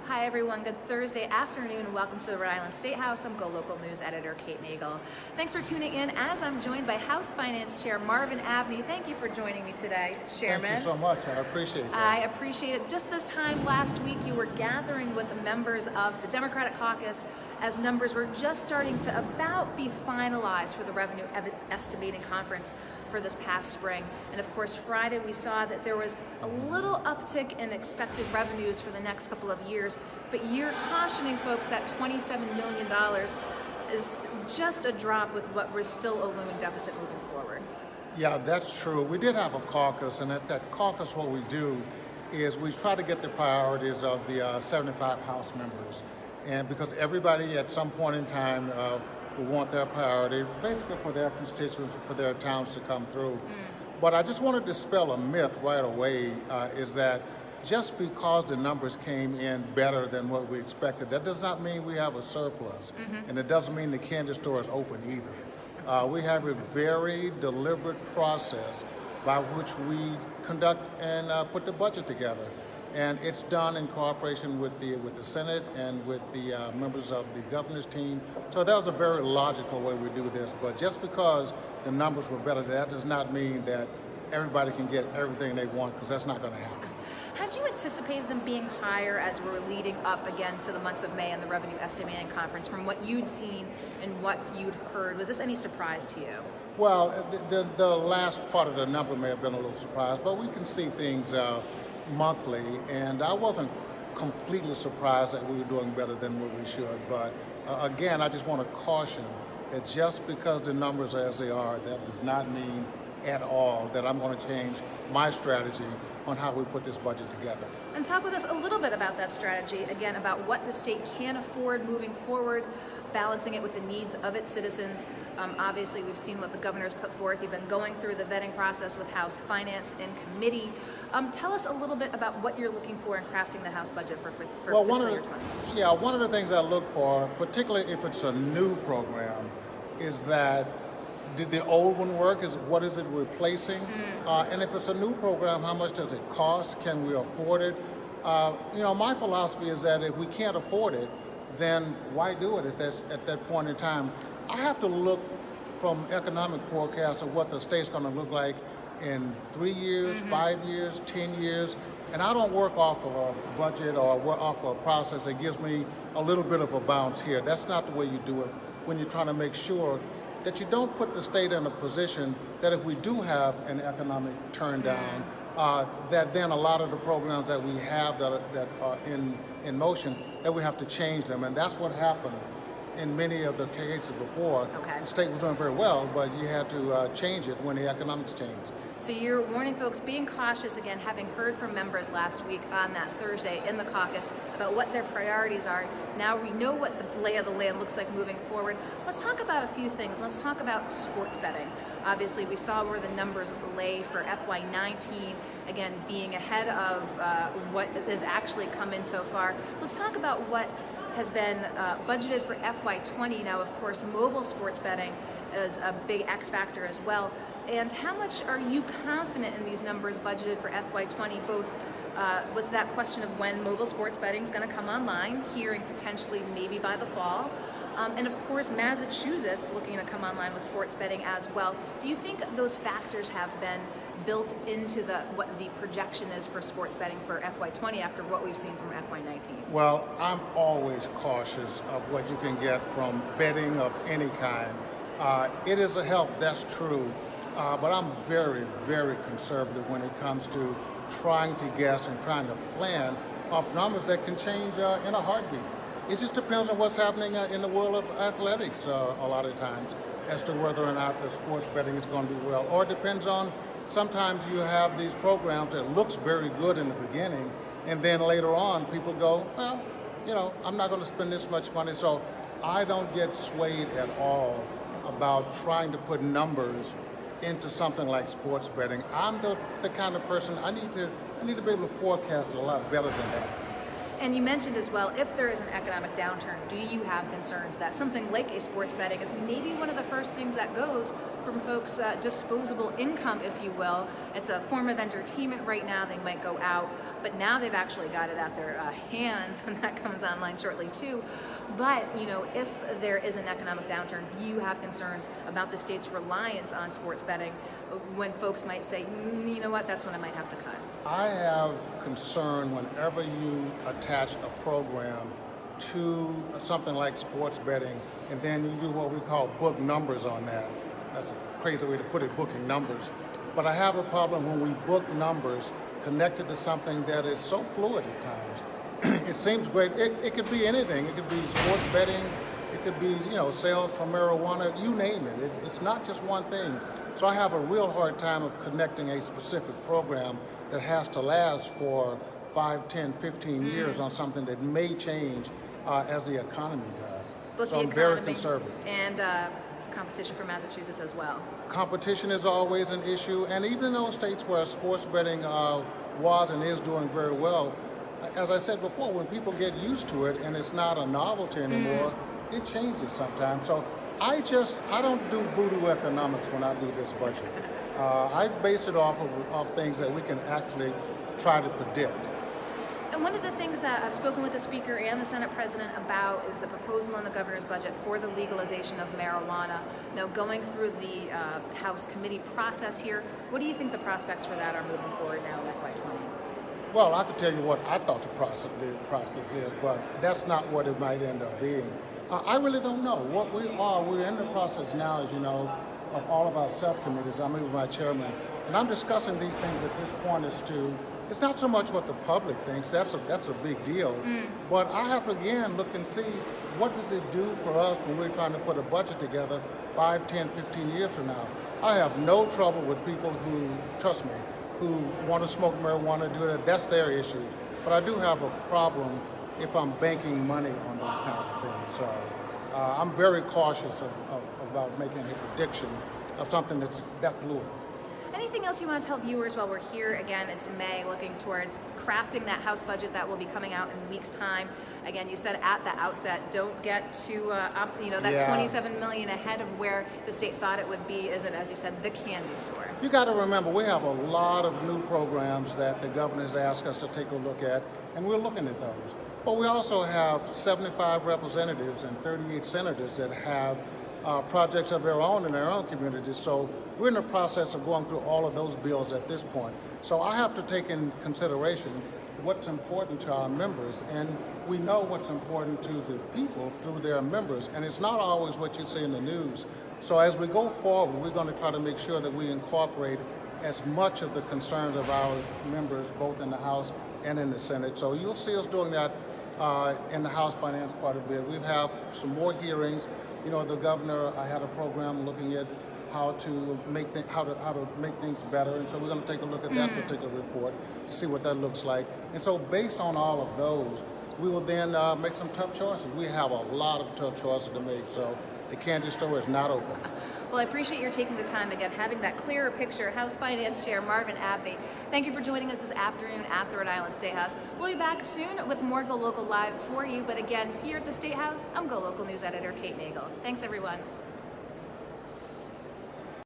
Hi everyone, good Thursday afternoon and welcome to the Rhode Island State House. I'm GoLocal News Editor Kate Nagel. Thanks for tuning in as I'm joined by House Finance Chair Marvin Abney. Thank you for joining me today, Chairman. Thank you so much. I appreciate that. I appreciate it. Just this time last week you were gathering with the members of the Democratic caucus as numbers were just starting to about be finalized for the Revenue Estimating Conference for this past spring. And of course Friday we saw that there was a little uptick in expected revenues for the next couple of years. But you're cautioning folks that $27 million is just a drop with what was still a looming deficit moving forward. Yeah, that's true. We did have a caucus, and at that caucus what we do is we try to get the priorities of the 75 House members. And because everybody at some point in time will want their priority, basically for their constituents, for their towns to come through. But I just want to dispel a myth right away, is that just because the numbers came in better than what we expected, that does not mean we have a surplus. And it doesn't mean the candy store is open either. We have a very deliberate process by which we conduct and put the budget together. And it's done in cooperation with the Senate and with the members of the governor's team. So that was a very logical way we do this. But just because the numbers were better, that does not mean that everybody can get everything they want, because that's not going to happen. Had you anticipated them being higher as we're leading up again to the months of May and the Revenue Estimating Conference from what you'd seen and what you'd heard? Was this any surprise to you? Well, the last part of the number may have been a little surprise, but we can see things monthly, and I wasn't completely surprised that we were doing better than what we should. But again, I just want to caution that just because the numbers are as they are, that does not mean at all that I'm going to change my strategy on how we put this budget together. And talk with us a little bit about that strategy, again, about what the state can afford moving forward, balancing it with the needs of its citizens. Obviously, we've seen what the governor's put forth. You've been going through the vetting process with House Finance in committee. Tell us a little bit about what you're looking for in crafting the House budget for fiscal year 20. Yeah, one of the things I look for, particularly if it's a new program, is that did the old one work? What is it replacing? And if it's a new program, how much does it cost? Can we afford it? My philosophy is that if we can't afford it, then why do it at that point in time? I have to look from economic forecasts of what the state's going to look like in 3 years, 5 years, 10 years. And I don't work off of a budget or work off of a process that gives me a little bit of a bounce here. That's not the way you do it when you're trying to make sure that you don't put the state in a position that if we do have an economic turn down, that then a lot of the programs that we have that are in motion, that we have to change them. And that's what happened in many of the cases before. Okay. The state was doing very well, but you had to change it when the economics changed. So you're warning folks, being cautious, again, having heard from members last week on that Thursday in the caucus about what their priorities are. Now we know what the lay of the land looks like moving forward. Let's talk about a few things. Let's talk about sports betting. Obviously, we saw where the numbers lay for FY19, again, being ahead of what has actually come in so far. Let's talk about what has been budgeted for FY20. Now, of course, mobile sports betting is a big X factor as well. And how much are you confident in these numbers budgeted for FY20, both with that question of when mobile sports betting is going to come online, hearing potentially maybe by the fall, and of course Massachusetts looking to come online with sports betting as well. Do you think those factors have been built into what the projection is for sports betting for FY20 after what we've seen from FY19? Well, I'm always cautious of what you can get from betting of any kind. It is a help, that's true, but I'm very, very conservative when it comes to trying to guess and trying to plan off numbers that can change in a heartbeat. It just depends on what's happening in the world of athletics a lot of times as to whether or not the sports betting is going to do well. Or it depends on, sometimes you have these programs that looks very good in the beginning, and then later on people go, well, I'm not going to spend this much money. So I don't get swayed at all about trying to put numbers into something like sports betting. I'm the kind of person, I need to be able to forecast it a lot better than that. And you mentioned as well, if there is an economic downturn, do you have concerns that something like a sports betting is maybe one of the first things that goes from folks' disposable income, if you will? It's a form of entertainment right now. They might go out, but now they've actually got it at their hands when that comes online shortly too. But if there is an economic downturn, do you have concerns about the state's reliance on sports betting when folks might say, you know what, that's when I might have to cut? I have concern whenever you attach a program to something like sports betting, and then you do what we call book numbers on that. That's a crazy way to put it, booking numbers. But I have a problem when we book numbers connected to something that is so fluid at times. It seems great. It could be anything. It could be sports betting. It could be, sales from marijuana. You name it. It's not just one thing. So I have a real hard time of connecting a specific program that has to last for 5, 10, 15 years on something that may change as the economy does. But so the I'm economy very conservative. And competition for Massachusetts as well. Competition is always an issue, and even in those states where sports betting was and is doing very well, as I said before, when people get used to it and it's not a novelty anymore, it changes sometimes. So I don't do voodoo economics when I do this budget. I base it off things that we can actually try to predict. And one of the things that I've spoken with the Speaker and the Senate President about is the proposal in the governor's budget for the legalization of marijuana. Now, going through the House committee process here, what do you think the prospects for that are moving forward now in FY20? Well, I could tell you what I thought the process is, but that's not what it might end up being. I really don't know. We're in the process now, as you know, of all of our subcommittees. I'm with my chairman, and I'm discussing these things at this point as to, it's not so much what the public thinks, that's a big deal, but I have to again look and see what does it do for us when we're trying to put a budget together 5, 10, 15 years from now. I have no trouble with people who, trust me, who want to smoke marijuana, do that, that's their issues. But I do have a problem if I'm banking money on those kinds of things. So I'm very cautious about making a prediction of something that's that fluid. Anything else you want to tell viewers while we're here? Again, it's May, looking towards crafting that House budget that will be coming out in a week's time. Again, you said at the outset, don't get to that $27 million ahead of where the state thought it would be. Isn't, as you said, the candy store. You got to remember, we have a lot of new programs that the governor's asked us to take a look at, and we're looking at those. But we also have 75 representatives and 38 senators that have projects of their own in their own communities. So we're in the process of going through all of those bills at this point. So I have to take in consideration what's important to our members, and we know what's important to the people through their members, and it's not always what you see in the news. So as we go forward, we're going to try to make sure that we incorporate as much of the concerns of our members, both in the House and in the Senate. So you'll see us doing that in the House Finance part of it. We have some more hearings. The governor, I had a program looking at how to make things better, and so we're going to take a look at that particular report to see what that looks like. And so based on all of those, we will then make some tough choices. We have a lot of tough choices to make, so the candy store is not open. Well, I appreciate your taking the time, again, having that clearer picture. House Finance Chair Marvin Abney, thank you for joining us this afternoon at the Rhode Island State House. We'll be back soon with more Go Local Live for you, but again, here at the State House, I'm Go Local News Editor Kate Nagel. Thanks, everyone.